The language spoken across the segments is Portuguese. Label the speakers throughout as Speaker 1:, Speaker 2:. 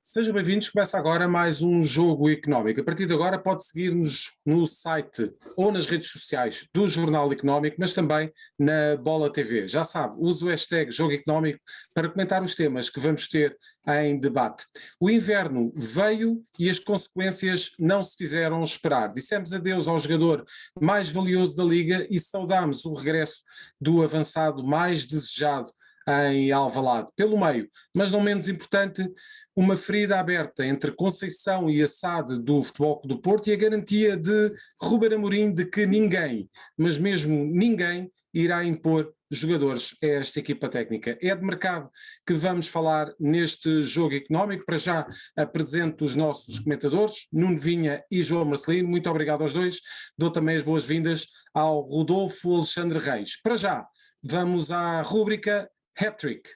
Speaker 1: Sejam bem-vindos, começa agora mais um Jogo Económico. A partir de agora pode seguir-nos no site ou nas redes sociais do Jornal Económico, mas também na Bola TV. Já sabe, use o hashtag Jogo Económico para comentar os temas que vamos ter em debate. O inverno veio e as consequências não se fizeram esperar. Dissemos adeus ao jogador mais valioso da Liga e saudámos o regresso do avançado mais desejado em Alvalade. Pelo meio, mas não menos importante, uma ferida aberta entre Conceição e a SAD do Futebol Clube do Porto e a garantia de Ruben Amorim de que ninguém, mas mesmo ninguém, irá impor jogadores a esta equipa técnica. É de mercado que vamos falar neste Jogo Económico. Para já apresento os nossos comentadores, Nuno Vinha e João Marcelino. Muito obrigado aos dois. Dou também as boas-vindas ao Rodolfo Alexandre Reis. Para já, vamos à rúbrica Hat-Trick.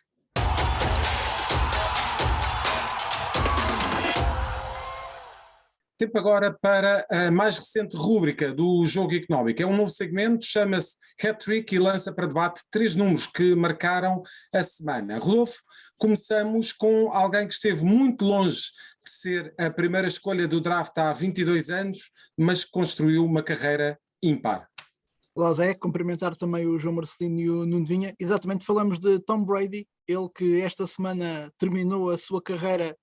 Speaker 1: Tempo agora para a mais recente rúbrica do Jogo Económico. É um novo segmento, chama-se Hat-Trick e lança para debate 3 números que marcaram a semana. Rodolfo, começamos com alguém que esteve muito longe de ser a primeira escolha do draft há 22 anos, mas que construiu uma carreira ímpar.
Speaker 2: Olá Zé, cumprimentar também o João Marcelino e o Nuno Vinha. Exatamente, falamos de Tom Brady, ele que esta semana terminou a sua carreira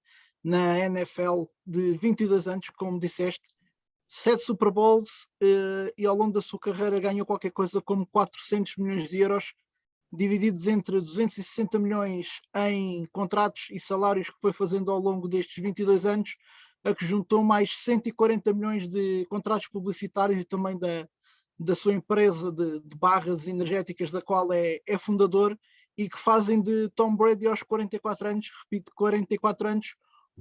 Speaker 2: na NFL de 22 anos, como disseste, 7 Super Bowls e ao longo da sua carreira ganhou qualquer coisa como 400 milhões de euros, divididos entre 260 milhões em contratos e salários que foi fazendo ao longo destes 22 anos, a que juntou mais 140 milhões de contratos publicitários e também da sua empresa de barras energéticas, da qual é fundador, e que fazem de Tom Brady aos 44 anos, repito, 44 anos,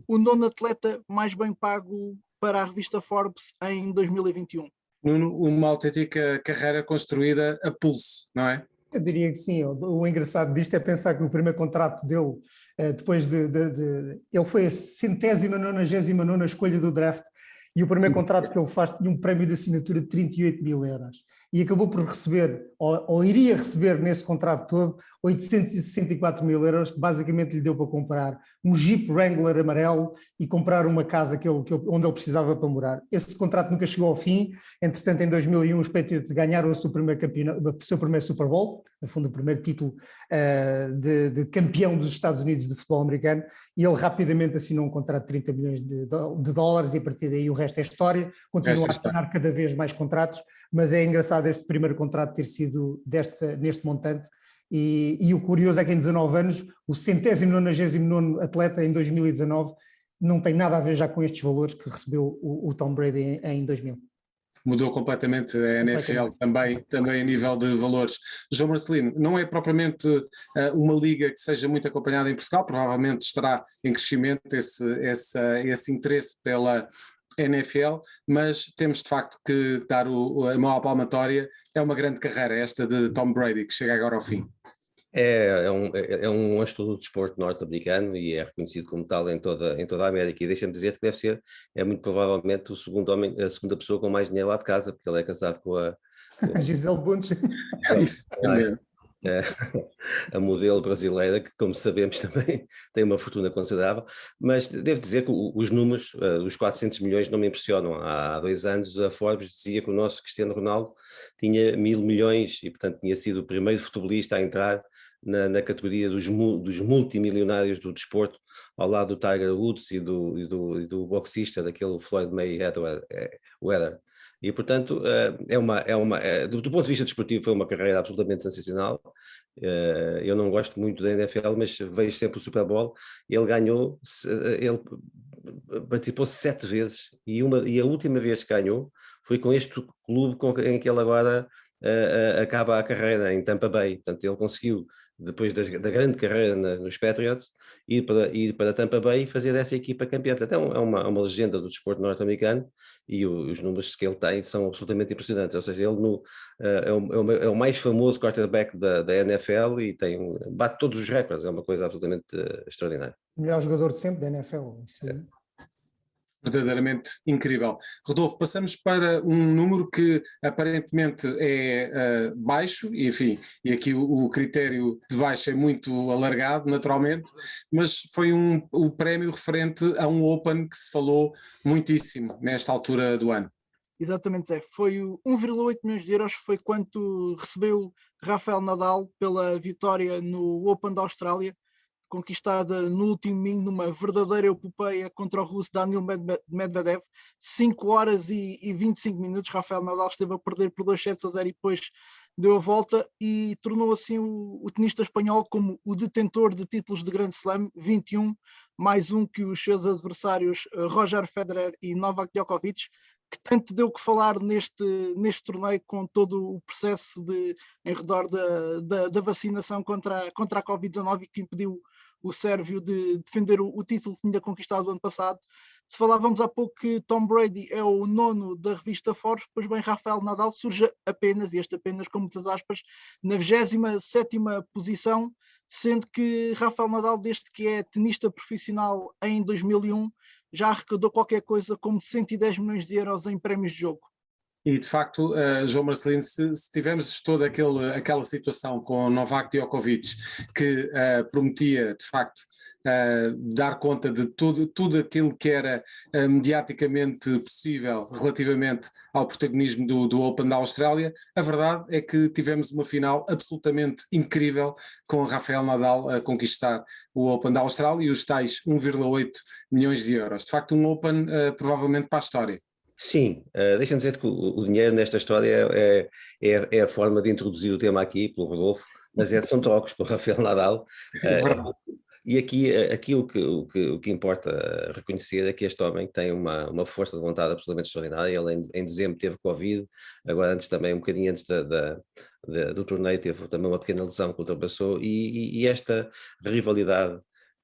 Speaker 2: o nono atleta mais bem pago para a revista Forbes em 2021.
Speaker 1: Nuno, uma autêntica carreira construída a pulso, não é?
Speaker 3: Eu diria que sim. O engraçado disto é pensar que no primeiro contrato dele, depois ele foi a 199ª escolha do draft, e o primeiro contrato que ele faz tinha um prémio de assinatura de 38 mil euros. E acabou por receber, ou iria receber nesse contrato todo, 864 mil euros, que basicamente lhe deu para comprar um Jeep Wrangler amarelo e comprar uma casa onde ele precisava para morar. Esse contrato nunca chegou ao fim. Entretanto, em 2001, os Patriots ganharam o seu primeiro Super Bowl, no fundo o primeiro título de campeão dos Estados Unidos de futebol americano, e ele rapidamente assinou um contrato de 30 milhões de dólares, e a partir daí o resto é história. Continua a assinar cada vez mais contratos, mas é engraçado este primeiro contrato ter sido neste montante. E o curioso é que em 19 anos, o 199º atleta em 2019 não tem nada a ver já com estes valores que recebeu o Tom Brady em 2000.
Speaker 1: Mudou completamente a NFL também a nível de valores. João Marcelino, não é propriamente uma liga que seja muito acompanhada em Portugal, provavelmente estará em crescimento esse interesse pela NFL, mas temos de facto que dar a mão à palmatória. É uma grande carreira esta de Tom Brady, que chega agora ao fim.
Speaker 4: É um astro do desporto norte-americano e é reconhecido como tal em toda a América. E deixa-me dizer que é muito provavelmente o segundo homem, a segunda pessoa com mais dinheiro lá de casa, porque ele é casado com a
Speaker 3: Gisele Bundes.
Speaker 4: A modelo brasileira, que, como sabemos, também tem uma fortuna considerável. Mas devo dizer que os números, os 400 milhões, não me impressionam. Há 2 anos a Forbes dizia que o nosso Cristiano Ronaldo tinha 1.000 milhões e, portanto, tinha sido o primeiro futebolista a entrar na categoria dos multimilionários do desporto, ao lado do Tiger Woods e do boxista, daquele Floyd Mayweather. E, portanto, do ponto de vista desportivo, foi uma carreira absolutamente sensacional. Eu não gosto muito da NFL, mas vejo sempre o Super Bowl. Ele participou 7 vezes e a última vez que ganhou foi com este clube em que ele agora acaba a carreira, em Tampa Bay. Portanto, ele conseguiu, depois da grande carreira nos Patriots, ir para Tampa Bay e fazer dessa equipa campeã. Portanto, é uma legenda do desporto norte-americano, e os números que ele tem são absolutamente impressionantes. Ou seja, ele é o mais famoso quarterback da NFL e bate todos os recordes. É uma coisa absolutamente extraordinária.
Speaker 3: O melhor jogador de sempre da NFL.
Speaker 1: verdadeiramente incrível. Rodolfo, passamos para um número que aparentemente é baixo, e enfim, e aqui o critério de baixo é muito alargado, naturalmente, mas foi o prémio referente a um Open que se falou muitíssimo nesta altura do ano.
Speaker 2: Exatamente, Zé. Foi 1,8 milhões de euros, foi quanto recebeu Rafael Nadal pela vitória no Open da Austrália, conquistada no último domingo numa verdadeira epopeia contra o russo Daniil Medvedev. 5 horas e 25 minutos, Rafael Nadal esteve a perder por 2-0 e depois deu a volta e tornou assim o tenista espanhol como o detentor de títulos de Grand Slam, 21, mais um que os seus adversários Roger Federer e Novak Djokovic, que tanto deu que falar neste torneio, com todo o processo em redor da vacinação contra a Covid-19 e que impediu o sérvio de defender o título que tinha conquistado o ano passado. Se falávamos há pouco que Tom Brady é o 9º da revista Forbes, pois bem, Rafael Nadal surge apenas, e este apenas com muitas aspas, na 27ª posição, sendo que Rafael Nadal, desde que é tenista profissional em 2001, já arrecadou qualquer coisa como 110 milhões de euros em prémios de jogo.
Speaker 1: E de facto, João Marcelino, se tivermos toda aquela situação com Novak Djokovic, que prometia de facto dar conta de tudo aquilo que era mediaticamente possível relativamente ao protagonismo do Open da Austrália, a verdade é que tivemos uma final absolutamente incrível com Rafael Nadal a conquistar o Open da Austrália e os tais 1,8 milhões de euros. De facto, um Open provavelmente para a história.
Speaker 4: Sim, deixa-me dizer que o dinheiro nesta história é a forma de introduzir o tema aqui pelo Rodolfo, mas são trocos para o Rafael Nadal. E aqui o que importa reconhecer é que este homem tem uma força de vontade absolutamente extraordinária. Ele em dezembro teve Covid, agora um bocadinho antes do torneio teve também uma pequena lesão que ultrapassou, e esta rivalidade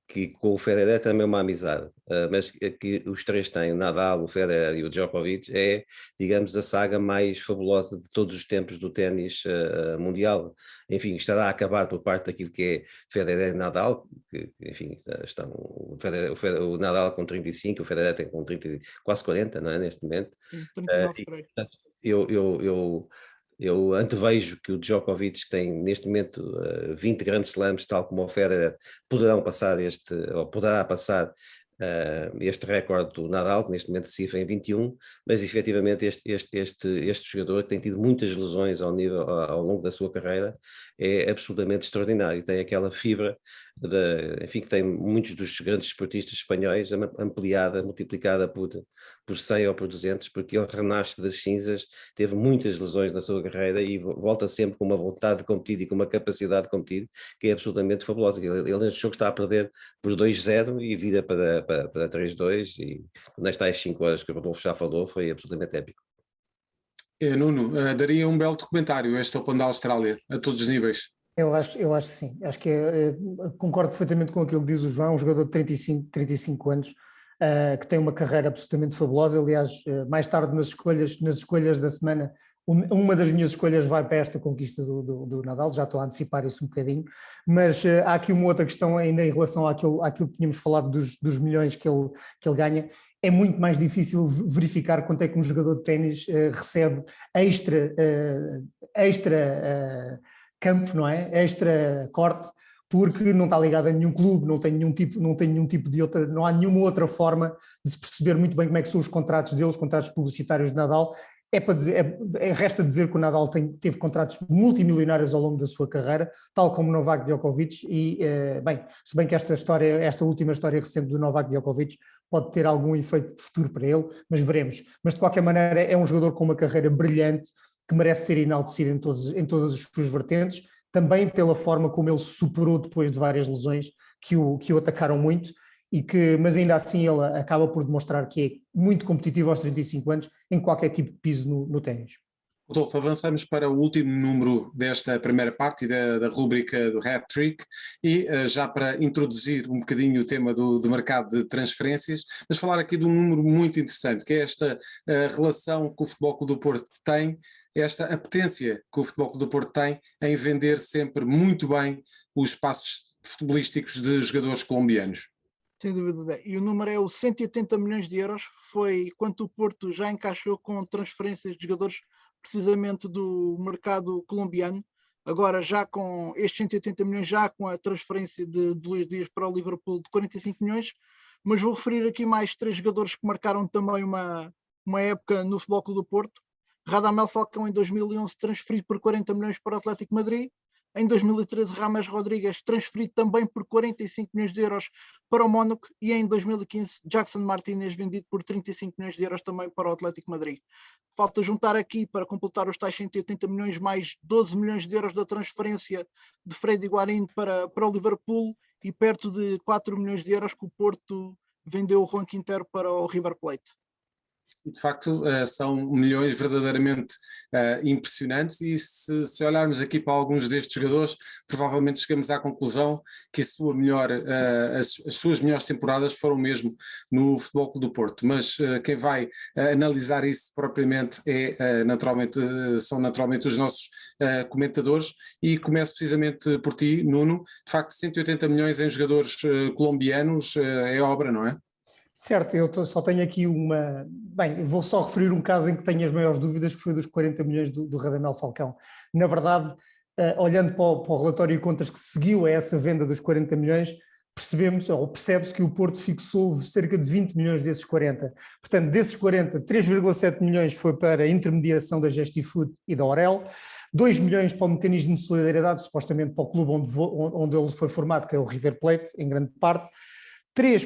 Speaker 4: que com o Federer também é uma amizade, mas que os três têm, o Nadal, o Federer e o Djokovic, é, digamos, a saga mais fabulosa de todos os tempos do ténis mundial. Enfim, estará a acabar por parte daquilo que é Federer e Nadal, que enfim, estão o Nadal com 35, o Federer tem com 30, quase 40, não é, neste momento.
Speaker 2: Sim, 39, creio.
Speaker 4: Eu antevejo que o Djokovic, que tem neste momento 20 grandes slams, tal como o Federer, poderá passar este recorde do Nadal, que neste momento se cifra em 21, mas efetivamente este jogador, que tem tido muitas lesões ao longo da sua carreira, é absolutamente extraordinário. Tem aquela fibra, enfim, que tem muitos dos grandes esportistas espanhóis, ampliada, multiplicada por 100 ou por 200, porque ele renasce das cinzas, teve muitas lesões na sua carreira e volta sempre com uma vontade de competir e com uma capacidade de competir que é absolutamente fabulosa. Ele neste jogo está a perder por 2-0 e vira para 3-2, e nestas 5 horas que o Rodolfo já falou, foi absolutamente épico.
Speaker 1: Nuno, daria um belo documentário este Open da Austrália, a todos os níveis.
Speaker 3: Eu acho que sim. Acho que concordo perfeitamente com aquilo que diz o João, um jogador de 35 anos, que tem uma carreira absolutamente fabulosa. Aliás, mais tarde nas escolhas da semana, uma das minhas escolhas vai para esta conquista do Nadal, já estou a antecipar isso um bocadinho, mas há aqui uma outra questão ainda em relação àquilo que tínhamos falado dos milhões que ele ganha. É muito mais difícil verificar quanto é que um jogador de ténis recebe extra campo, não é? Extra corte, porque não está ligado a nenhum clube, não há nenhuma outra forma de se perceber muito bem como é que são os contratos deles, os contratos publicitários de Nadal. Resta dizer que o Nadal teve contratos multimilionários ao longo da sua carreira, tal como Novak Djokovic, e se bem que esta última história recente do Novak Djokovic pode ter algum efeito de futuro para ele, mas veremos. Mas de qualquer maneira é um jogador com uma carreira brilhante, que merece ser enaltecido em todas as suas vertentes, também pela forma como ele se superou depois de várias lesões que o atacaram muito, mas ainda assim ele acaba por demonstrar que é muito competitivo aos 35 anos em qualquer tipo de piso no ténis.
Speaker 1: Rodolfo, avançamos para o último número desta primeira parte da rúbrica do Hat Trick e já para introduzir um bocadinho o tema do mercado de transferências, mas falar aqui de um número muito interessante, que é esta relação que o Futebol Clube do Porto tem, esta apetência que o Futebol Clube do Porto tem em vender sempre muito bem os passos futebolísticos de jogadores colombianos.
Speaker 2: Sem dúvida. Zé. E o número é o 180 milhões de euros, foi quanto o Porto já encaixou com transferências de jogadores precisamente do mercado colombiano. Agora já com estes 180 milhões, já com a transferência de Luís Dias para o Liverpool de 45 milhões, mas vou referir aqui mais 3 jogadores que marcaram também uma época no Futebol Clube do Porto. Radamel Falcão em 2011 transferido por 40 milhões para o Atlético de Madrid. Em 2013, Rames Rodrigues transferido também por 45 milhões de euros para o Mónaco, e em 2015, Jackson Martínez vendido por 35 milhões de euros também para o Atlético de Madrid. Falta juntar aqui, para completar os tais 180 milhões, mais 12 milhões de euros da transferência de Freddy Guarín para o Liverpool e perto de 4 milhões de euros que o Porto vendeu o Juan Quintero para o River Plate.
Speaker 1: De facto, são milhões verdadeiramente impressionantes, e se olharmos aqui para alguns destes jogadores, provavelmente chegamos à conclusão que as suas melhores temporadas foram mesmo no Futebol Clube do Porto, mas quem vai analisar isso propriamente são naturalmente os nossos comentadores, e começo precisamente por ti, Nuno. De facto, 180 milhões em jogadores colombianos é obra, não é?
Speaker 3: Certo, só tenho aqui uma... Bem, vou só referir um caso em que tenho as maiores dúvidas, que foi dos 40 milhões do Radamel Falcão. Na verdade, olhando para o relatório de contas que seguiu a essa venda dos 40 milhões, percebe-se que o Porto fixou cerca de 20 milhões desses 40. Portanto, desses 40, 3,7 milhões foi para a intermediação da Gestifood e da Orel, 2 milhões para o mecanismo de solidariedade, supostamente para o clube onde ele foi formado, que é o River Plate, em grande parte, 3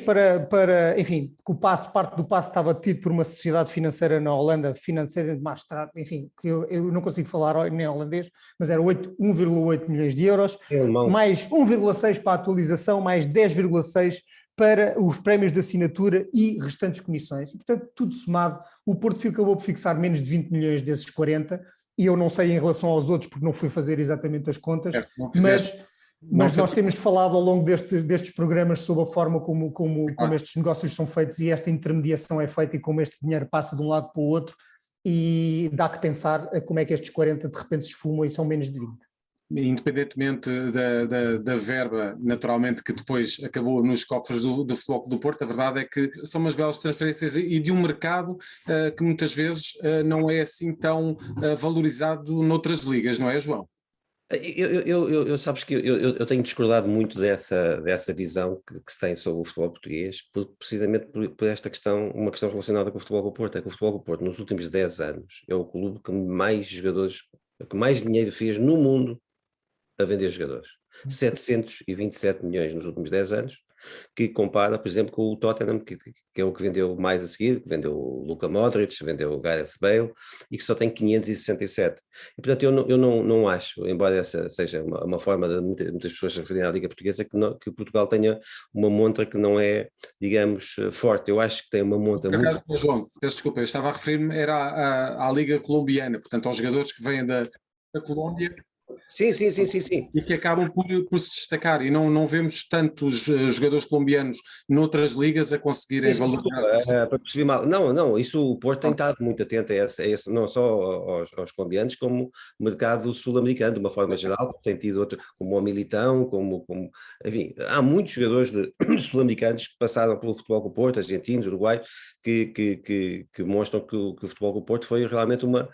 Speaker 3: enfim, que parte do passe estava tido por uma sociedade financeira na Holanda, financeira de Maastricht, enfim, que eu não consigo falar nem holandês, mas era 1,8 milhões de euros, mais 1,6 para a atualização, mais 10,6 para os prémios de assinatura e restantes comissões. E, portanto, tudo somado, o Porto acabou por fixar menos de 20 milhões desses 40, e eu não sei em relação aos outros, porque não fui fazer exatamente as contas, mas nós temos falado ao longo destes programas sobre a forma como estes negócios são feitos e esta intermediação é feita e como este dinheiro passa de um lado para o outro, e dá que pensar como é que estes 40 de repente se esfumam e são menos de 20.
Speaker 1: Independentemente da verba, naturalmente, que depois acabou nos cofres do Futebol Clube do Porto, a verdade é que são umas belas transferências e de um mercado que muitas vezes não é assim tão valorizado noutras ligas, não é, João?
Speaker 4: Sabes que eu tenho discordado muito dessa visão que se tem sobre o futebol português, precisamente por esta questão, uma questão relacionada com o Futebol do Porto. É que o Futebol do Porto, nos últimos 10 anos, é o clube que mais jogadores, que mais dinheiro fez no mundo a vender jogadores. 727 milhões nos últimos 10 anos, que compara, por exemplo, com o Tottenham, que é o que vendeu mais a seguir, que vendeu o Luka Modric, vendeu o Gareth Bale, e que só tem 567. E, portanto, eu não acho, embora essa seja uma forma de muitas pessoas se referirem à Liga Portuguesa, que Portugal tenha uma montra que não é, digamos, forte. Eu acho que tem uma montra muito...
Speaker 1: João, peço desculpa, eu estava a referir-me à Liga Colombiana, portanto, aos jogadores que vêm da Colômbia.
Speaker 4: Sim.
Speaker 1: E que acabam por se destacar, e não vemos tantos jogadores colombianos noutras ligas a conseguirem valorizar.
Speaker 4: Para perceber mal. Não, isso o Porto tem estado muito atento a esse, não só aos colombianos, como o mercado sul-americano, de uma forma geral, tem tido outro, como o Militão, enfim, há muitos jogadores sul-americanos que passaram pelo Futebol do Porto, argentinos, uruguaios, que mostram que o Futebol do Porto foi realmente uma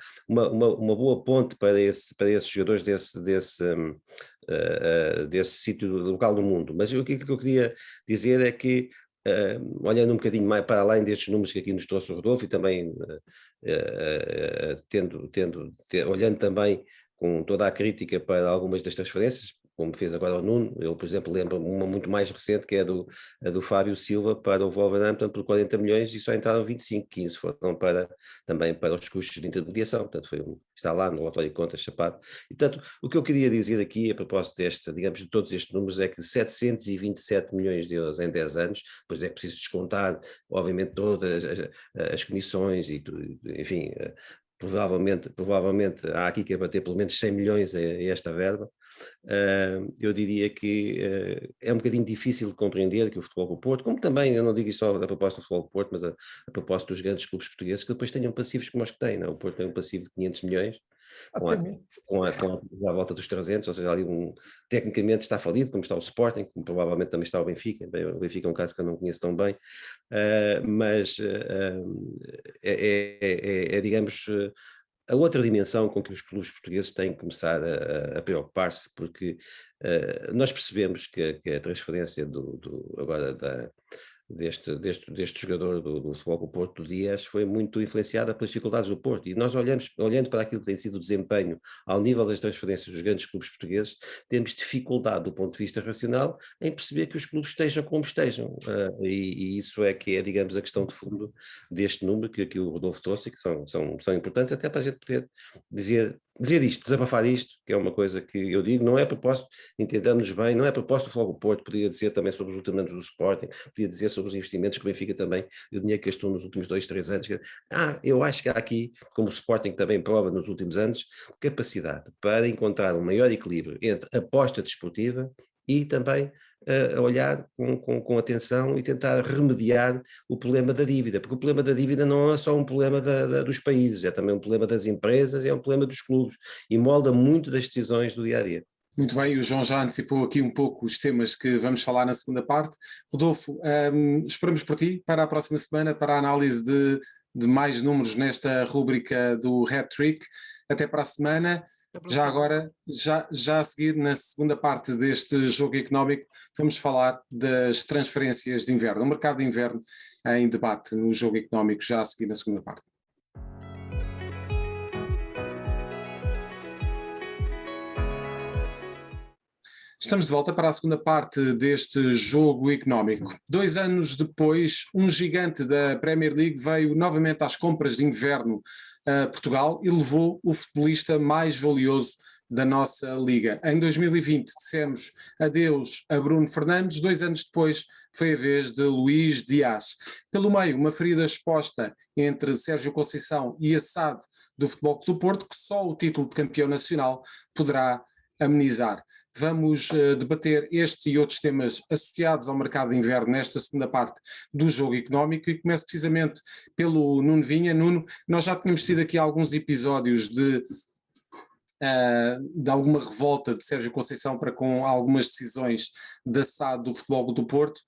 Speaker 4: boa ponte para esses jogadores desse sítio local do mundo. Mas o que eu queria dizer é que, olhando um bocadinho mais para além destes números que aqui nos trouxe o Rodolfo, e também olhando também com toda a crítica para algumas das transferências, como fez agora o Nuno, eu, por exemplo, lembro uma muito mais recente, que é a do Fábio Silva para o Wolverhampton por 40 milhões, e só entraram 25, 15 foram também para os custos de intermediação, portanto está lá no relatório de contas chapado. E, portanto, o que eu queria dizer aqui, a propósito digamos, de todos estes números, é que 727 milhões de euros em 10 anos, depois é preciso descontar, obviamente, todas as comissões e tudo, enfim... Provavelmente há aqui que abater pelo menos 100 milhões a esta verba. Eu diria que é um bocadinho difícil de compreender que o Futebol do Porto, como também, eu não digo isso só a propósito do Futebol do Porto, mas a propósito dos grandes clubes portugueses, que depois tenham passivos como os que têm, não? O Porto tem um passivo de 500 milhões, com a volta dos 300, ou seja, ali tecnicamente está falido, como está o Sporting, como provavelmente também está o Benfica. Bem, o Benfica é um caso que eu não conheço tão bem, mas digamos, a outra dimensão com que os clubes portugueses têm que começar a preocupar-se, porque nós percebemos que a transferência deste jogador do Futebol Clube do Porto, do Dias, foi muito influenciada pelas dificuldades do Porto, e nós olhando para aquilo que tem sido o desempenho ao nível das transferências dos grandes clubes portugueses, temos dificuldade do ponto de vista racional em perceber que os clubes estejam como estejam, e isso é que é, digamos, a questão de fundo deste número que o Rodolfo trouxe, que são importantes até para a gente poder dizer isto, desabafar isto, que é uma coisa que eu digo, não é propósito, entendamos bem, não é propósito do Futebol do Porto, podia dizer também sobre os últimos anos do Sporting, podia dizer sobre os investimentos que o Benfica também, o dinheiro que gastou nos últimos 2, 3 anos. Eu acho que há aqui, como o Sporting também prova nos últimos anos, capacidade para encontrar um maior equilíbrio entre a aposta desportiva e também a olhar com atenção e tentar remediar o problema da dívida, porque o problema da dívida não é só um problema dos países, é também um problema das empresas, é um problema dos clubes, e molda muito das decisões do dia-a-dia.
Speaker 1: Muito bem, o João já antecipou aqui um pouco os temas que vamos falar na segunda parte. Rodolfo, esperamos por ti para a próxima semana, para a análise de mais números nesta rúbrica do Hat-Trick. Até para a semana. Já agora, já a seguir, na segunda parte deste jogo económico, vamos falar das transferências de inverno, o mercado de inverno em debate no jogo económico, já a seguir na segunda parte. Estamos de volta para a segunda parte deste jogo económico. 2 anos depois, um gigante da Premier League veio novamente às compras de inverno a Portugal e levou o futebolista mais valioso da nossa liga. Em 2020 dissemos adeus a Bruno Fernandes, 2 anos depois foi a vez de Luís Dias. Pelo meio, uma ferida exposta entre Sérgio Conceição e a SAD do Futebol Clube do Porto, que só o título de campeão nacional poderá amenizar. Vamos debater este e outros temas associados ao mercado de inverno nesta segunda parte do jogo económico, e começo precisamente pelo Nuno Vinha. Nuno, nós já tínhamos tido aqui alguns episódios de alguma revolta de Sérgio Conceição para com algumas decisões da SAD do Futebol do Porto,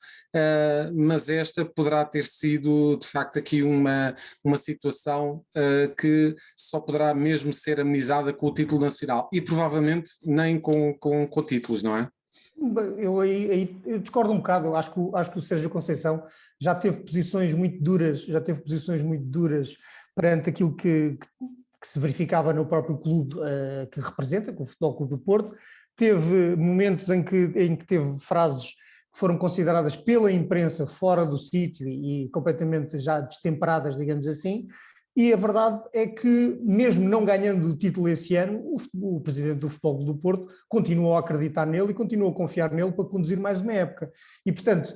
Speaker 1: mas esta poderá ter sido de facto aqui uma situação que só poderá mesmo ser amenizada com o título nacional e provavelmente nem com títulos, não é?
Speaker 3: Eu discordo um bocado. Eu acho que o Sérgio Conceição já teve posições muito duras, perante aquilo que se verificava no próprio clube que representa, com o Futebol Clube do Porto. Teve momentos em que teve frases que foram consideradas pela imprensa fora do sítio e completamente já destemperadas, digamos assim, e a verdade é que, mesmo não ganhando o título esse ano, o presidente do Futebol Clube do Porto continuou a acreditar nele e continuou a confiar nele para conduzir mais uma época. E, portanto,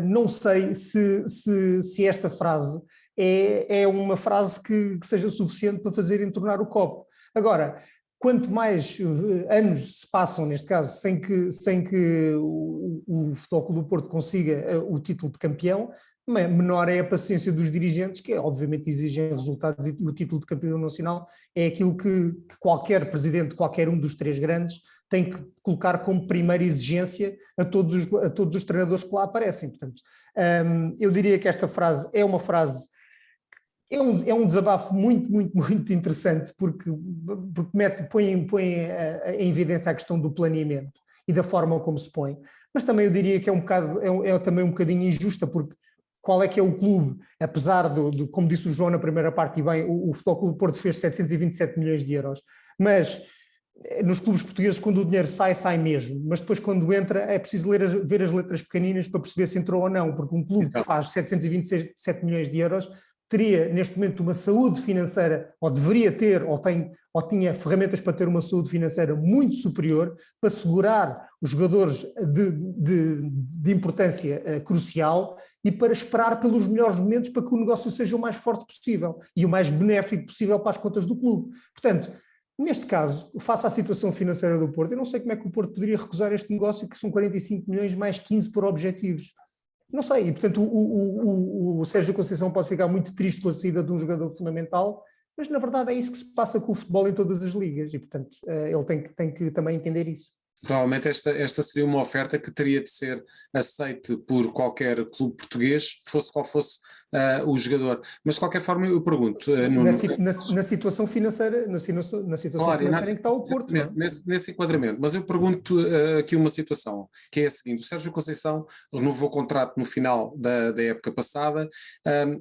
Speaker 3: não sei se esta frase é uma frase que seja suficiente para fazer entornar o copo. Agora, quanto mais anos se passam, neste caso, sem que o Futebol Clube do Porto consiga o título de campeão, menor é a paciência dos dirigentes, que obviamente exigem resultados, e o título de campeão nacional é aquilo que qualquer presidente, qualquer um dos 3 grandes, tem que colocar como primeira exigência a todos os treinadores que lá aparecem. Portanto, eu diria que esta frase é uma frase... É um desabafo muito, muito, muito interessante, porque põe em evidência a questão do planeamento e da forma como se põe. Mas também eu diria que é também um bocadinho injusta, porque qual é que é o clube, apesar como disse o João na primeira parte, e bem, o Futebol Clube do Porto fez 727 milhões de euros, mas nos clubes portugueses, quando o dinheiro sai mesmo, mas depois quando entra é preciso ver as letras pequeninas para perceber se entrou ou não, porque um clube que faz 727 milhões de euros teria neste momento uma saúde financeira, ou deveria ter, ou tinha ferramentas para ter uma saúde financeira muito superior, para segurar os jogadores de importância crucial e para esperar pelos melhores momentos para que o negócio seja o mais forte possível e o mais benéfico possível para as contas do clube. Portanto, neste caso, face à situação financeira do Porto, eu não sei como é que o Porto poderia recusar este negócio, que são 45 milhões mais 15 por objetivos. Não sei, e portanto o Sérgio Conceição pode ficar muito triste com a saída de um jogador fundamental, mas na verdade é isso que se passa com o futebol em todas as ligas e, portanto, ele tem que também entender isso.
Speaker 1: Provavelmente esta seria uma oferta que teria de ser aceite por qualquer clube português, fosse qual fosse o jogador. Mas de qualquer forma eu pergunto, Nuno...
Speaker 3: Na situação financeira, na situação
Speaker 1: Claro,
Speaker 3: financeira em que está o Porto.
Speaker 1: Nesse enquadramento, mas eu pergunto aqui uma situação, que é a seguinte: o Sérgio Conceição renovou o contrato no final da época passada,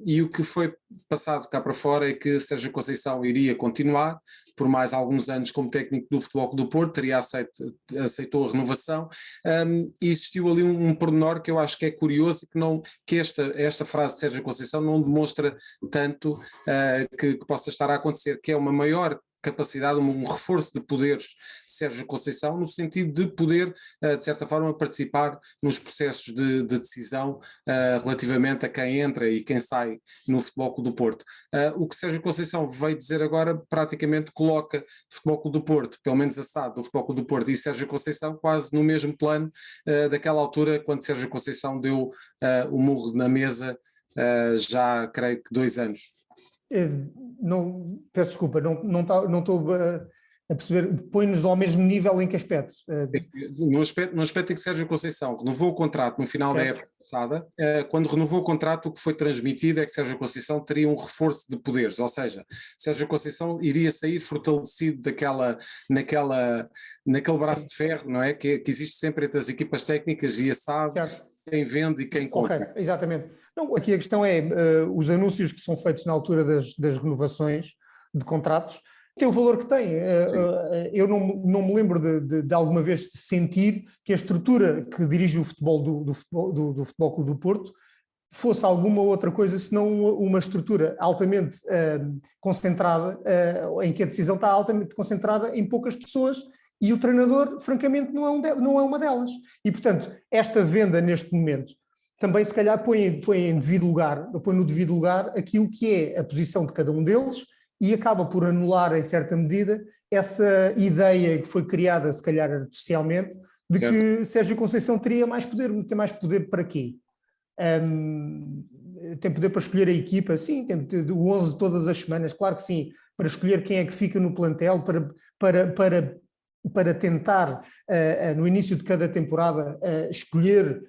Speaker 1: e o que foi passado cá para fora é que Sérgio Conceição iria continuar por mais alguns anos como técnico do Futebol Clube do Porto, aceitou a renovação, e existiu ali um pormenor que eu acho que é curioso e que esta frase de Sérgio Conceição não demonstra tanto que possa estar a acontecer, que é uma maior capacidade, um reforço de poderes de Sérgio Conceição, no sentido de poder, de certa forma, participar nos processos de decisão relativamente a quem entra e quem sai no Futebol Clube do Porto. O que Sérgio Conceição veio dizer agora praticamente coloca o Futebol Clube do Porto, pelo menos a SAD do Futebol Clube do Porto e Sérgio Conceição quase no mesmo plano daquela altura, quando Sérgio Conceição deu o murro na mesa, já creio que 2 anos.
Speaker 3: Não, peço desculpa, não estou a perceber, põe-nos ao mesmo nível em que aspecto?
Speaker 1: No aspecto em que Sérgio Conceição renovou o contrato no final da época passada, quando renovou o contrato, o que foi transmitido é que Sérgio Conceição teria um reforço de poderes, ou seja, Sérgio Conceição iria sair fortalecido naquele braço de ferro, não é? Que existe sempre entre as equipas técnicas e a SAD. Certo. Quem vende e quem compra.
Speaker 3: Correto, exatamente. Não, aqui a questão é, os anúncios que são feitos na altura das renovações de contratos, têm o valor que têm. Eu não me lembro de alguma vez sentir que a estrutura que dirige o futebol do Futebol Clube do Porto fosse alguma outra coisa senão uma estrutura altamente concentrada, em que a decisão está altamente concentrada em poucas pessoas. E o treinador, francamente, não é uma delas. E, portanto, esta venda neste momento também, se calhar, põe no devido lugar aquilo que é a posição de cada um deles e acaba por anular, em certa medida, essa ideia que foi criada, se calhar artificialmente, de certo. Que Sérgio Conceição teria mais poder. Tem mais poder para quê? Tem poder para escolher a equipa? Sim, tem o 11 todas as semanas, claro que sim. Para escolher quem é que fica no plantel, para tentar, no início de cada temporada, escolher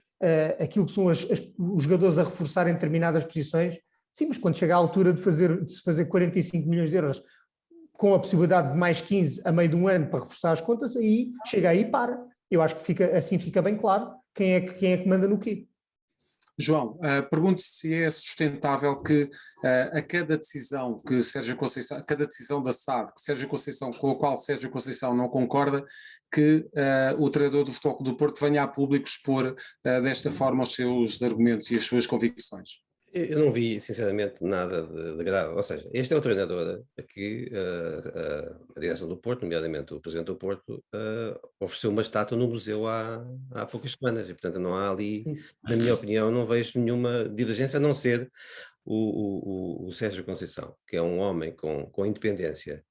Speaker 3: aquilo que são os jogadores a reforçarem determinadas posições. Sim, mas quando chega à altura de se fazer 45 milhões de euros com a possibilidade de mais 15 a meio de um ano para reforçar as contas, aí chega aí e para. Eu acho que assim fica bem claro quem é que manda no quê.
Speaker 1: João, pergunto se é sustentável que a cada decisão que Sérgio Conceição, a cada decisão da SAD com a qual Sérgio Conceição não concorda, que o treinador do Futebol Clube do Porto venha a público expor desta forma os seus argumentos e as suas convicções.
Speaker 4: Eu não vi, sinceramente, nada de grave. Ou seja, este é o treinador que a direção do Porto, nomeadamente o presidente do Porto, ofereceu uma estátua no museu há poucas semanas. E, portanto, não há ali, na minha opinião, não vejo nenhuma divergência, a não ser o Sérgio Conceição, que é um homem com independência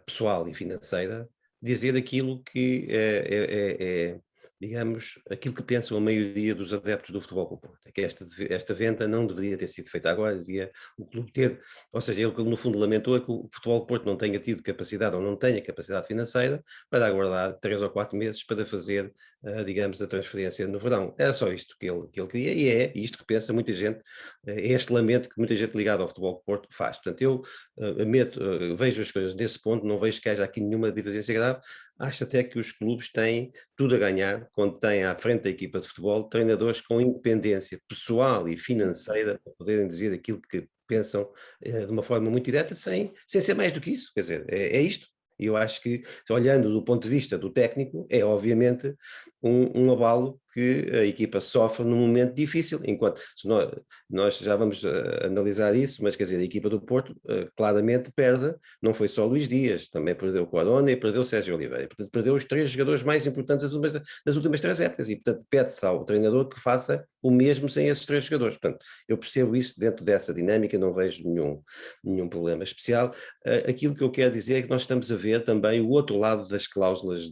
Speaker 4: pessoal e financeira, dizer aquilo que digamos, aquilo que pensam a maioria dos adeptos do Futebol Clube do Porto, é que esta venda não deveria ter sido feita agora, devia o clube ter, ou seja, ele no fundo lamentou é que o Futebol Clube do Porto não tenha tido capacidade ou não tenha capacidade financeira para aguardar 3 ou 4 meses para fazer, digamos, a transferência no verão. Era só isto que ele queria e é isto que pensa muita gente, é este lamento que muita gente ligada ao Futebol Clube do Porto faz. Portanto, eu vejo as coisas desse ponto, não vejo que haja aqui nenhuma divergência grave. Acho até que os clubes têm tudo a ganhar quando têm à frente da equipa de futebol treinadores com independência pessoal e financeira para poderem dizer aquilo que pensam de uma forma muito direta, sem ser mais do que isso. Quer dizer, é isto. E eu acho que, olhando do ponto de vista do técnico, é obviamente um abalo que a equipa sofre num momento difícil, enquanto nós já vamos analisar isso, mas quer dizer, a equipa do Porto claramente perde, não foi só Luís Dias, também perdeu o Corona e perdeu o Sérgio Oliveira, portanto perdeu os 3 jogadores mais importantes das últimas 3 épocas e portanto pede-se ao treinador que faça o mesmo sem esses 3 jogadores, portanto eu percebo isso dentro dessa dinâmica, não vejo nenhum problema especial. Aquilo que eu quero dizer é que nós estamos a ver também o outro lado das cláusulas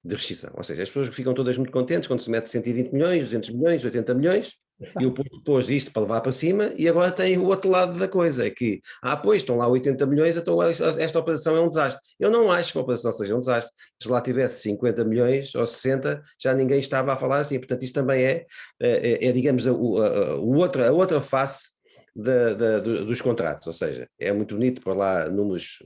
Speaker 4: de rescisão, ou seja, as pessoas ficam todas muito contentes quando se mete 120 milhões, 200 milhões, 80 milhões, E o Porto pôs isto para levar para cima e agora tem o outro lado da coisa, é que, pois, estão lá 80 milhões, então esta operação é um desastre. Eu não acho que a operação seja um desastre. Se lá tivesse 50 milhões ou 60, já ninguém estava a falar assim. Portanto, isto também digamos, a outra face dos contratos, ou seja, é muito bonito pôr lá números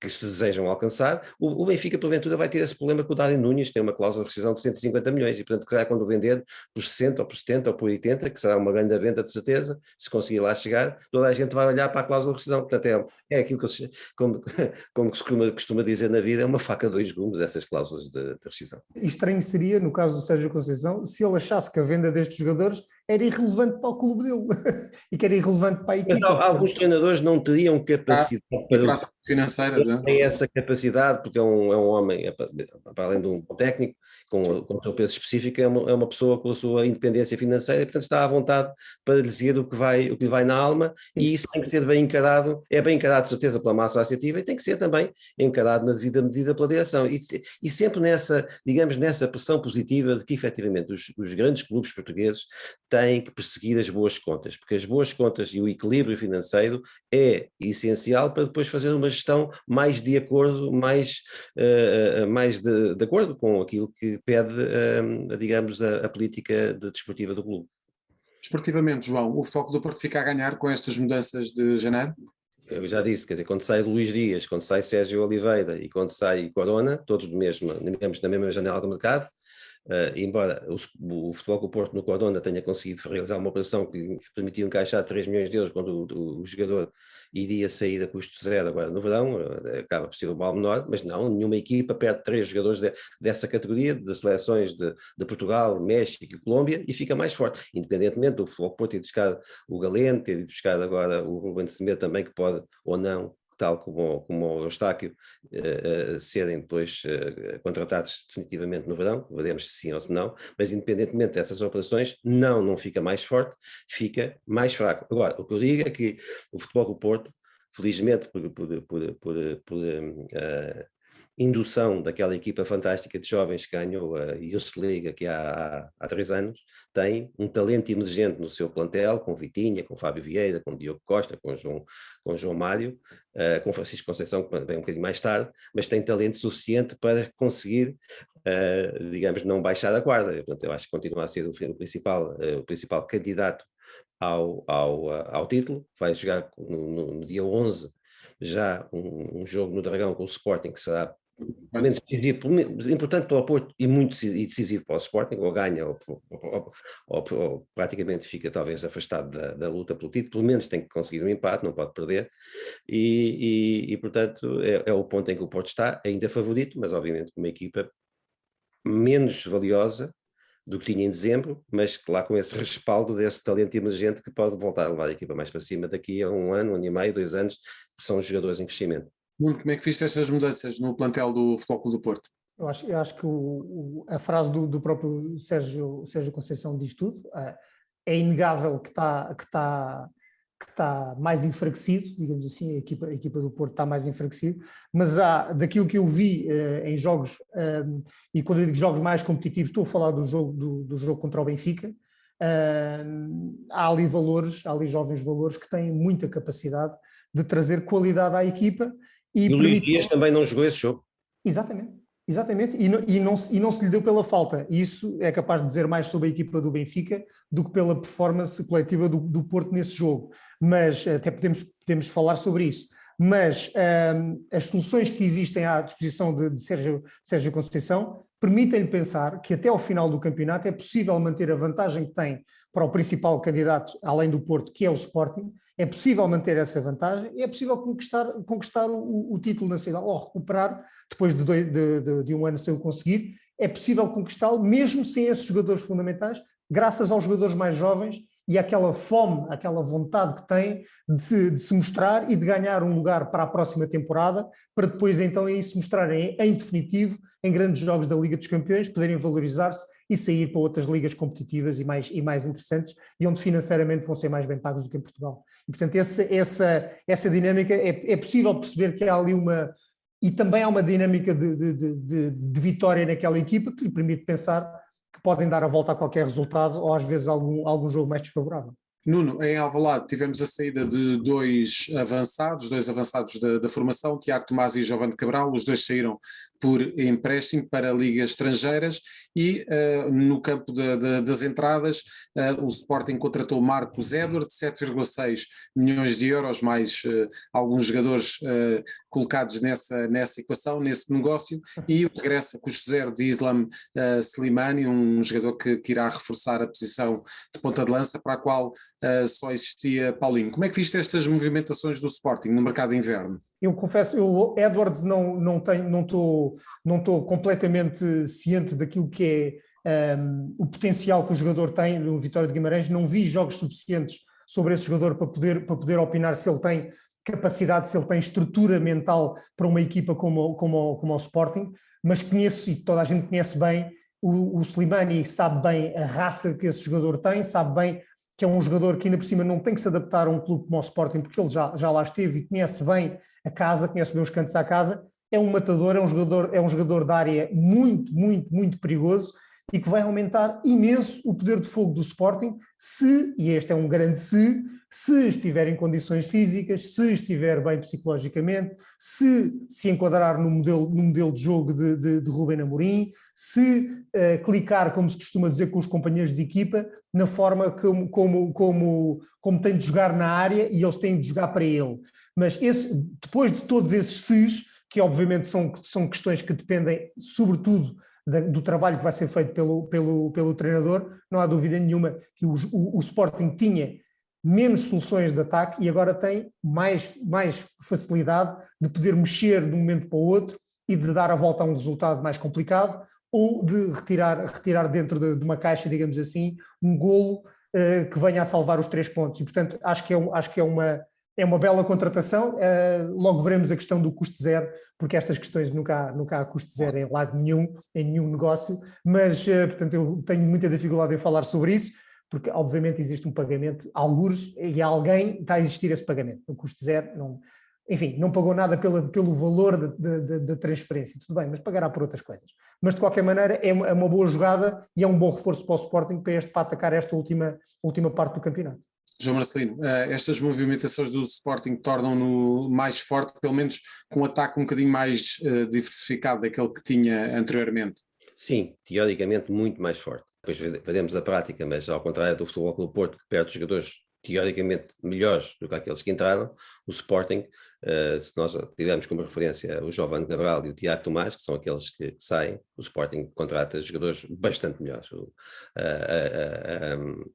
Speaker 4: que se desejam alcançar. O Benfica, porventura, vai ter esse problema que o Darwin Núñez tem uma cláusula de rescisão de 150 milhões e, portanto, que será quando vender por 60 ou por 70 ou por 80, que será uma grande venda de certeza, se conseguir lá chegar, toda a gente vai olhar para a cláusula de rescisão. Portanto, é aquilo que, como se costuma dizer na vida, é uma faca de dois gumes, essas cláusulas de rescisão.
Speaker 3: E estranho seria, no caso do Sérgio Conceição, se ele achasse que a venda destes jogadores era irrelevante para o clube dele e que era irrelevante para a equipa.
Speaker 4: Mas alguns treinadores não teriam capacidade
Speaker 1: para financeira.
Speaker 4: Tem essa capacidade, porque é um homem, para além de um técnico, com o seu peso específico, é uma pessoa com a sua independência financeira, e, portanto, está à vontade para dizer o que lhe vai na alma, e isso tem que ser bem encarado, é bem encarado de certeza pela massa associativa, e tem que ser também encarado na devida medida pela direção, e sempre digamos, nessa pressão positiva de que, efetivamente, os grandes clubes portugueses têm que perseguir as boas contas, porque as boas contas e o equilíbrio financeiro é essencial para depois fazer uma gestão mais de acordo, mais de acordo com aquilo que pede, digamos, a política desportiva do clube.
Speaker 1: Esportivamente, João, o Futebol Clube do Porto fica a ganhar com estas mudanças de janeiro?
Speaker 4: Eu já disse, quer dizer, quando sai Luís Dias, quando sai Sérgio Oliveira e quando sai Corona, todos digamos, na mesma janela do mercado, embora o Futebol Clube do Porto no Corona tenha conseguido realizar uma operação que lhe permitiu encaixar 3 milhões de euros quando o jogador iria sair a custo zero agora no verão, acaba por ser um mal menor, mas não, nenhuma equipa perde 3 jogadores dessa categoria, de seleções de Portugal, México e Colômbia, e fica mais forte, independentemente do Futebol Clube do Porto ter ido buscar o Galeno, ter ido buscar agora o Ruben Semedo também, que pode ou não, tal como o Eustáquio, serem depois contratados definitivamente no verão, veremos se sim ou se não, mas independentemente dessas operações, não fica mais forte, fica mais fraco. Agora, o que eu digo é que o Futebol do Porto, felizmente por indução daquela equipa fantástica de jovens que ganhou a Youth League aqui há 3 anos, tem um talento emergente no seu plantel, com Vitinha, com Fábio Vieira, com Diogo Costa, com João Mário, com Francisco Conceição, que vem um bocadinho mais tarde, mas tem talento suficiente para conseguir, digamos, não baixar a guarda. Portanto, eu acho que continua a ser o principal candidato ao título. Vai jogar no dia 11 já um jogo no Dragão com o Sporting, que será menos decisivo, importante para o Porto e muito decisivo para o Sporting, ou ganha ou praticamente fica talvez afastado da luta pelo título, pelo menos tem que conseguir um empate, não pode perder, e portanto é o ponto em que o Porto está, ainda favorito, mas obviamente com uma equipa menos valiosa do que tinha em dezembro, mas lá com esse respaldo desse talento emergente que pode voltar a levar a equipa mais para cima daqui a 1 ano, 1 ano e meio, 2 anos, que são jogadores em crescimento.
Speaker 1: Como é que viste estas mudanças no plantel do Futebol Clube do Porto?
Speaker 3: Eu acho que a frase do próprio Sérgio Conceição diz tudo. É inegável que está mais enfraquecido, digamos assim, a equipa do Porto está mais enfraquecida, mas daquilo que eu vi em jogos, e quando eu digo jogos mais competitivos, estou a falar do jogo contra o Benfica, há ali jovens valores que têm muita capacidade de trazer qualidade à equipa.
Speaker 4: E o Luís Dias também não jogou esse jogo.
Speaker 3: Exatamente, e não se lhe deu pela falta. E isso é capaz de dizer mais sobre a equipa do Benfica do que pela performance coletiva do Porto nesse jogo. Mas até podemos falar sobre isso. Mas as soluções que existem à disposição de Sérgio Conceição permitem-lhe pensar que até ao final do campeonato é possível manter a vantagem que tem para o principal candidato, além do Porto, que é o Sporting. É possível manter essa vantagem e é possível conquistar o título nacional, ou recuperar, depois de 1 ano sem o conseguir, é possível conquistá-lo mesmo sem esses jogadores fundamentais, graças aos jogadores mais jovens e àquela fome, àquela vontade que têm de se mostrar e de ganhar um lugar para a próxima temporada, para depois então aí se mostrarem em definitivo em grandes jogos da Liga dos Campeões, poderem valorizar-se e sair para outras ligas competitivas e mais interessantes, e onde financeiramente vão ser mais bem pagos do que em Portugal. E, portanto, essa dinâmica é possível perceber que há ali e também há uma dinâmica de vitória naquela equipa que lhe permite pensar que podem dar a volta a qualquer resultado ou às vezes algum jogo mais desfavorável.
Speaker 1: Nuno, em Alvalade tivemos a saída de dois avançados da formação, Tiago Tomás e Giovane Cabral, os dois saíram por empréstimo para ligas estrangeiras e no campo das entradas o Sporting contratou Marcos Edwards, 7,6 milhões de euros, mais alguns jogadores colocados nessa equação, nesse negócio, e o regresso a custo zero de Islam Slimani, um jogador que irá reforçar a posição de ponta de lança, para a qual só existia Paulinho. Como é que viste estas movimentações do Sporting no mercado de inverno?
Speaker 3: Eu confesso, Edwards não estou completamente ciente daquilo que é o potencial que o jogador tem no Vitória de Guimarães. Não vi jogos suficientes sobre esse jogador para poder opinar se ele tem capacidade, se ele tem estrutura mental para uma equipa como o Sporting, mas conheço, e toda a gente conhece bem, o Slimani sabe bem a raça que esse jogador tem, sabe bem que é um jogador que ainda por cima não tem que se adaptar a um clube como o Sporting, porque ele já lá esteve e conhece bem a casa, conhece bem os cantos à casa, é um matador, é um jogador da área muito, muito, muito perigoso e que vai aumentar imenso o poder de fogo do Sporting e este é um grande se estiver em condições físicas, se estiver bem psicologicamente, se enquadrar no modelo de jogo de Ruben Amorim, se clicar, como se costuma dizer, com os companheiros de equipa, na forma como tem de jogar na área e eles têm de jogar para ele. Mas depois de todos esses se's, que obviamente são questões que dependem sobretudo do trabalho que vai ser feito pelo treinador, não há dúvida nenhuma que o Sporting tinha menos soluções de ataque e agora tem mais facilidade de poder mexer de um momento para o outro e de dar a volta a um resultado mais complicado ou de retirar dentro de uma caixa, digamos assim, um golo que venha a salvar os 3 pontos. E, portanto, acho que é uma bela contratação. Logo veremos a questão do custo zero, porque estas questões nunca há custo zero em lado nenhum, em nenhum negócio, mas, portanto, eu tenho muita dificuldade em falar sobre isso, porque obviamente existe um pagamento, algures, e alguém está a existir esse pagamento. O custo zero, não pagou nada pelo valor da transferência, tudo bem, mas pagará por outras coisas. Mas de qualquer maneira é uma boa jogada e é um bom reforço para o Sporting para atacar esta última parte do campeonato.
Speaker 1: João Marcelino, estas movimentações do Sporting tornam-no mais forte, pelo menos com um ataque um bocadinho mais diversificado daquele que tinha anteriormente?
Speaker 4: Sim, teoricamente muito mais forte. Depois veremos a prática, mas ao contrário do Futebol Clube do Porto, que perde jogadores teoricamente melhores do que aqueles que entraram, o Sporting, se nós tivermos como referência o Giovane Cabral e o Tiago Tomás, que são aqueles que saem, o Sporting contrata jogadores bastante melhores.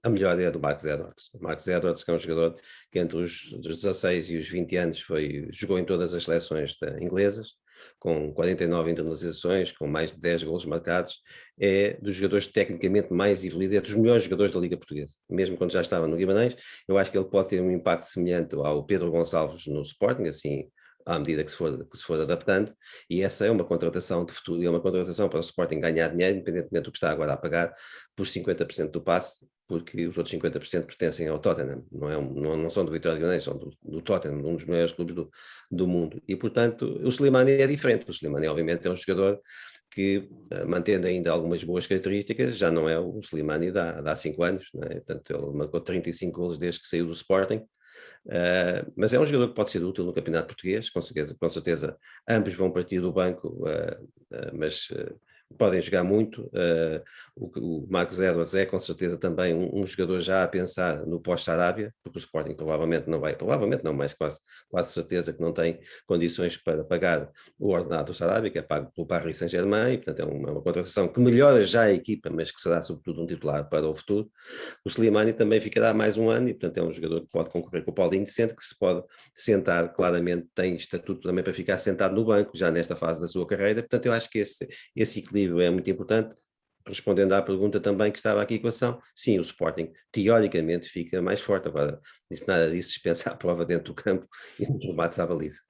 Speaker 4: A melhor é a do Marcos Edwards. O Marcos Edwards, que é um jogador que entre os 16 e os 20 anos jogou em todas as seleções inglesas, com 49 internalizações, com mais de 10 golos marcados, é dos jogadores tecnicamente mais evoluídos, é dos melhores jogadores da Liga Portuguesa. Mesmo quando já estava no Guimarães, eu acho que ele pode ter um impacto semelhante ao Pedro Gonçalves no Sporting, assim, à medida que se for adaptando, e essa é uma contratação de futuro, é uma contratação para o Sporting ganhar dinheiro, independentemente do que está agora a pagar, por 50% do passe, porque os outros 50% pertencem ao Tottenham, não são do Vitória de Guimarães, são do Tottenham, um dos maiores clubes do mundo. E, portanto, o Slimani é diferente. O Slimani, obviamente, é um jogador que, mantendo ainda algumas boas características, já não é o Slimani de há 5 anos, não é? Portanto, ele marcou 35 golos desde que saiu do Sporting, mas é um jogador que pode ser útil no Campeonato Português, com certeza ambos vão partir do banco, mas podem jogar muito. O Marcos Edwards é com certeza também um jogador já a pensar no pós-Sarabia, porque o Sporting provavelmente não, mas quase certeza que não tem condições para pagar o ordenado do Sarabia, que é pago pelo Paris Saint-Germain, e portanto é uma contratação que melhora já a equipa, mas que será sobretudo um titular para o futuro. O Slimani também ficará mais um ano e portanto é um jogador que pode concorrer com o Paulinho, sendo que se pode sentar, claramente tem estatuto também para ficar sentado no banco já nesta fase da sua carreira. Portanto eu acho que esse equilíbrio é muito importante. Respondendo à pergunta também que estava aqui em equação, sim, o Sporting teoricamente fica mais forte. Agora, nada disso dispensa a prova dentro do campo e nos remates à baliza.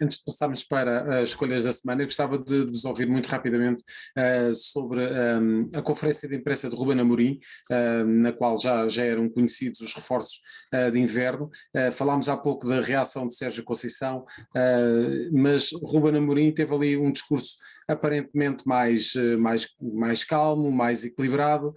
Speaker 1: Antes de passarmos para as escolhas da semana, eu gostava de vos ouvir muito rapidamente sobre a conferência de imprensa de Ruben Amorim, na qual já eram conhecidos os reforços de inverno. Falámos há pouco da reação de Sérgio Conceição, mas Ruben Amorim teve ali um discurso aparentemente mais calmo, mais equilibrado,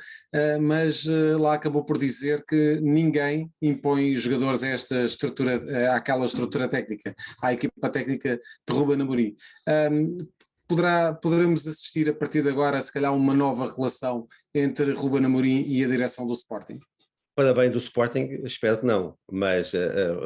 Speaker 1: mas lá acabou por dizer que ninguém impõe os jogadores a esta estrutura, àquela estrutura técnica, à equipa técnica de Ruben Amorim. Poderemos assistir a partir de agora, se calhar, uma nova relação entre Ruben Amorim e a direção do Sporting?
Speaker 4: Para bem do Sporting, espero que não, mas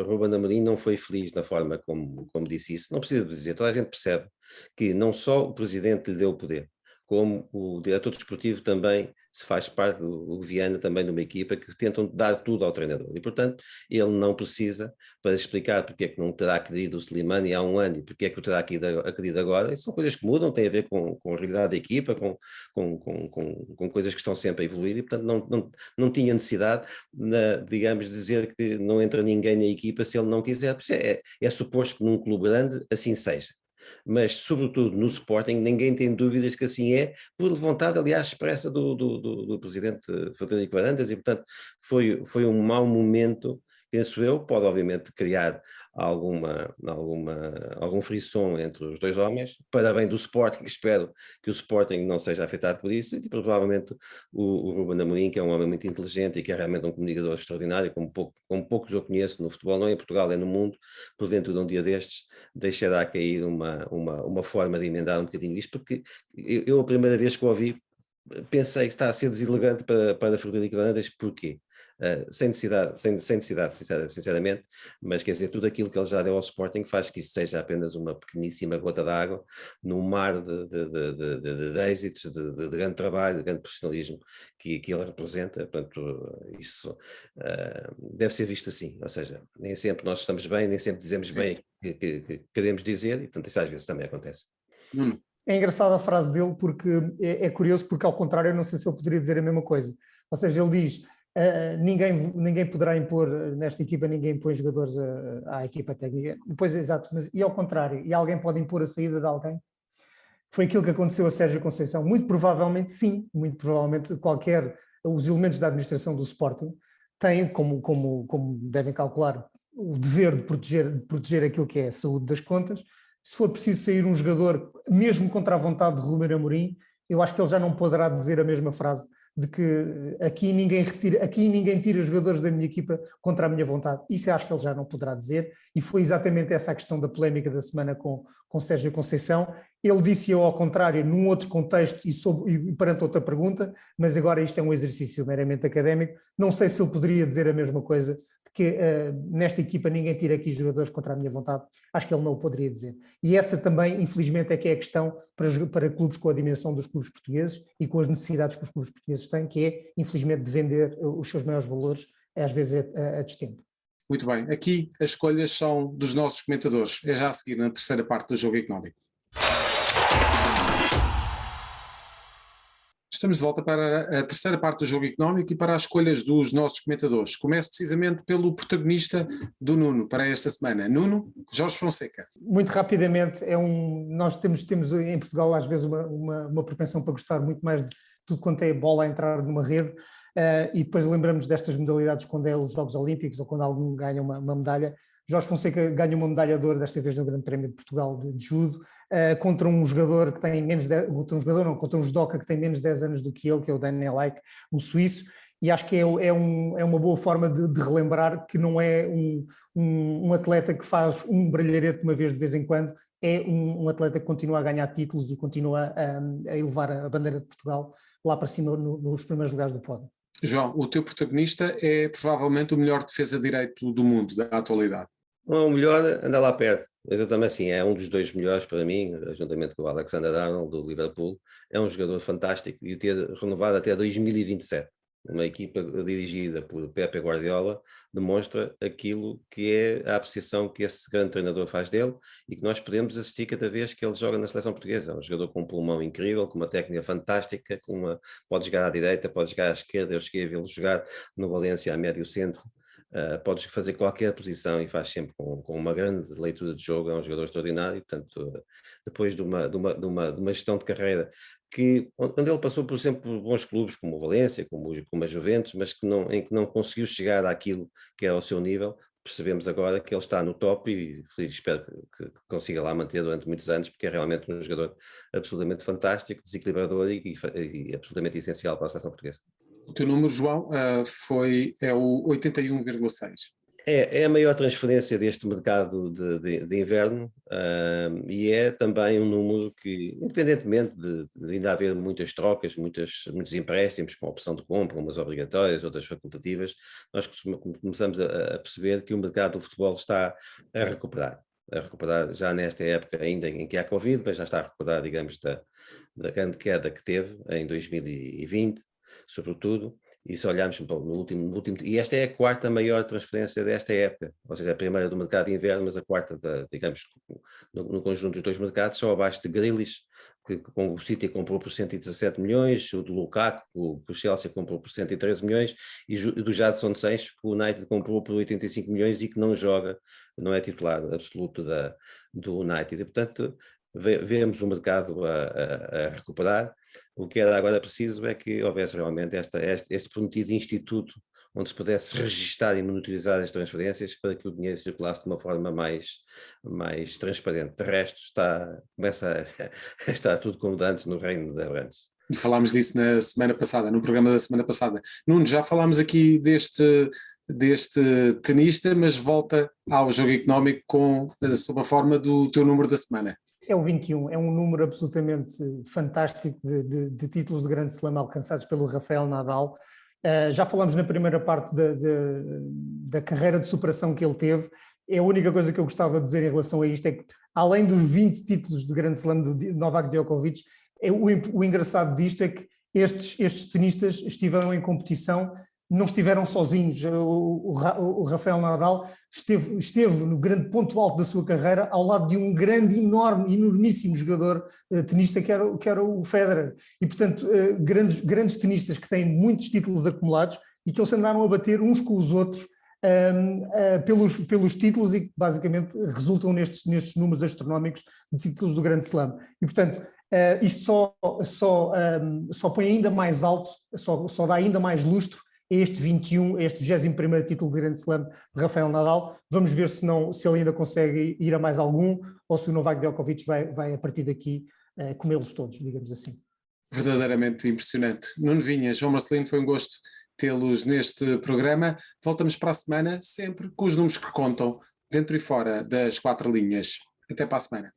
Speaker 4: Ruben Amorim não foi feliz na forma como disse isso. Não precisa dizer, toda a gente percebe que não só o presidente lhe deu o poder, como o diretor desportivo também se faz parte, o Viana também de uma equipa que tentam dar tudo ao treinador e, portanto, ele não precisa para explicar porque é que não terá querido o Slimani há um ano e porque é que o terá querido agora. Isso são coisas que mudam, têm a ver com a realidade da equipa, com coisas que estão sempre a evoluir e, portanto, não tinha necessidade, digamos, de dizer que não entra ninguém na equipa se ele não quiser. É suposto que num clube grande assim seja. Mas, sobretudo no Sporting, ninguém tem dúvidas que assim é, por vontade, aliás, expressa do presidente Frederico Varandas, e, portanto, foi um mau momento, penso eu, pode obviamente criar algum frisson entre os dois homens, para bem do Sporting, espero que o Sporting não seja afetado por isso, e provavelmente o Ruben Amorim, que é um homem muito inteligente e que é realmente um comunicador extraordinário, como poucos eu conheço no futebol, não é em Portugal, é no mundo, porventura um dia destes deixará cair uma forma de emendar um bocadinho isto, porque eu a primeira vez que o ouvi pensei que está a ser deselegante para Frederico Varandas. Porquê? Sem necessidade, sinceramente, mas quer dizer, tudo aquilo que ele já deu ao Sporting faz que isso seja apenas uma pequeníssima gota d'água num mar de êxitos, de grande trabalho, de grande profissionalismo que ele representa. Portanto, isso deve ser visto assim, ou seja, nem sempre nós estamos bem, nem sempre dizemos bem que queremos dizer, e portanto isso às vezes também acontece.
Speaker 3: É engraçada a frase dele porque é curioso, porque ao contrário eu não sei se ele poderia dizer a mesma coisa. Ou seja, ele diz, ninguém poderá impor, nesta equipa ninguém impõe jogadores à equipa técnica. Depois, exato, mas e ao contrário, e alguém pode impor a saída de alguém? Foi aquilo que aconteceu a Sérgio Conceição. Muito provavelmente sim, muito provavelmente os elementos da administração do Sporting têm, como devem calcular, o dever de proteger aquilo que é a saúde das contas. Se for preciso sair um jogador, mesmo contra a vontade de Ruben Amorim, eu acho que ele já não poderá dizer a mesma frase de que aqui ninguém tira jogadores da minha equipa contra a minha vontade. Isso eu acho que ele já não poderá dizer, e foi exatamente essa a questão da polémica da semana com Sérgio Conceição. Ele disse-o ao contrário, num outro contexto e perante outra pergunta, mas agora isto é um exercício meramente académico. Não sei se ele poderia dizer a mesma coisa, de que nesta equipa ninguém tira aqui jogadores contra a minha vontade. Acho que ele não o poderia dizer. E essa também, infelizmente, é que é a questão para clubes com a dimensão dos clubes portugueses e com as necessidades que os clubes portugueses têm, que é, infelizmente, de vender os seus maiores valores, às vezes a destempo.
Speaker 1: Muito bem, aqui as escolhas são dos nossos comentadores. É já a seguir na terceira parte do Jogo Económico. Estamos de volta para a terceira parte do Jogo Económico e para as escolhas dos nossos comentadores. Começo precisamente pelo protagonista do Nuno para esta semana. Nuno, Jorge Fonseca.
Speaker 3: Muito rapidamente, nós temos em Portugal às vezes uma propensão para gostar muito mais de tudo quanto é bola a entrar numa rede, e depois lembramos destas modalidades quando é os Jogos Olímpicos ou quando algum ganha uma medalha. Jorge Fonseca ganha uma medalha de ouro, desta vez no Grande Prémio de Portugal de judo, contra um jogador que tem contra um judoca que tem menos de 10 anos do que ele, que é o Daniel Ike, um suíço, e acho que é uma boa forma de relembrar que não é um atleta que faz um brilharete uma vez de vez em quando, é um atleta que continua a ganhar títulos e continua a elevar a bandeira de Portugal lá para cima nos primeiros lugares do pódio.
Speaker 1: João, o teu protagonista é provavelmente o melhor defesa de direito do mundo, da atualidade.
Speaker 4: O melhor anda lá perto, mas eu também assim, é um dos dois melhores para mim, juntamente com o Alexander-Arnold do Liverpool. É um jogador fantástico e o ter renovado até 2027. Uma equipa dirigida por Pepe Guardiola demonstra aquilo que é a apreciação que esse grande treinador faz dele e que nós podemos assistir cada vez que ele joga na seleção portuguesa. É um jogador com um pulmão incrível, com uma técnica fantástica, pode jogar à direita, pode jogar à esquerda. Eu cheguei a vê-lo jogar no Valência a médio centro. Pode fazer qualquer posição e faz sempre com uma grande leitura de jogo. É um jogador extraordinário. Portanto, depois de uma gestão de carreira onde ele passou por sempre bons clubes como o Valência, como a Juventus, mas em que não conseguiu chegar àquilo que é ao seu nível, percebemos agora que ele está no top e espero que consiga lá manter durante muitos anos, porque é realmente um jogador absolutamente fantástico, desequilibrador e absolutamente essencial para a seleção portuguesa.
Speaker 1: O teu número, João, é o 81,6.
Speaker 4: É a maior transferência deste mercado de inverno e é também um número que, independentemente de ainda haver muitas trocas, muitos empréstimos com opção de compra, umas obrigatórias, outras facultativas, nós começamos a perceber que o mercado do futebol está a recuperar já nesta época ainda em que há Covid, mas já está a recuperar, digamos, da grande queda que teve em 2020, sobretudo. E se olharmos no último, e esta é a quarta maior transferência desta época, ou seja, a primeira do mercado de inverno, mas a quarta, digamos, no conjunto dos dois mercados, só abaixo de Grealish, que o City comprou por 117 milhões, o do Lukaku, que o Chelsea comprou por 113 milhões, e do Jadson Sancho, que o United comprou por 85 milhões e que não joga, não é titular absoluto do United. E, portanto, vemos o mercado a recuperar. O que era agora preciso é que houvesse realmente este prometido instituto onde se pudesse registar e monitorizar as transferências para que o dinheiro circulasse de uma forma mais transparente. De resto, começa a estar tudo como antes no reino de Abrantes.
Speaker 1: E falámos disso na semana passada, no programa da semana passada. Nuno, já falámos aqui deste tenista, mas volta ao jogo económico sob a forma do teu número da semana.
Speaker 3: É o 21, é um número absolutamente fantástico de títulos de Grande Slam alcançados pelo Rafael Nadal. Já falamos na primeira parte da carreira de superação que ele teve. A única coisa que eu gostava de dizer em relação a isto é que, além dos 20 títulos de Grande Slam de Novak Djokovic, o engraçado disto é que estes tenistas estiveram em competição, não estiveram sozinhos. O Rafael Nadal esteve no grande ponto alto da sua carreira ao lado de um grande, enormíssimo jogador tenista que era o Federer. E, portanto, grandes tenistas que têm muitos títulos acumulados e que eles andaram a bater uns com os outros pelos títulos e que basicamente resultam nestes números astronómicos de títulos do Grande Slam. E, portanto, isto só põe ainda mais alto, só dá ainda mais lustro este 21º título de Grande Slam de Rafael Nadal. Vamos ver se ele ainda consegue ir a mais algum ou se o Novak Djokovic vai a partir daqui comê-los todos, digamos assim.
Speaker 1: Verdadeiramente impressionante. Nuno Vinha, João Marcelino, foi um gosto tê-los neste programa. Voltamos para a semana, sempre com os números que contam, dentro e fora das 4 linhas. Até para a semana.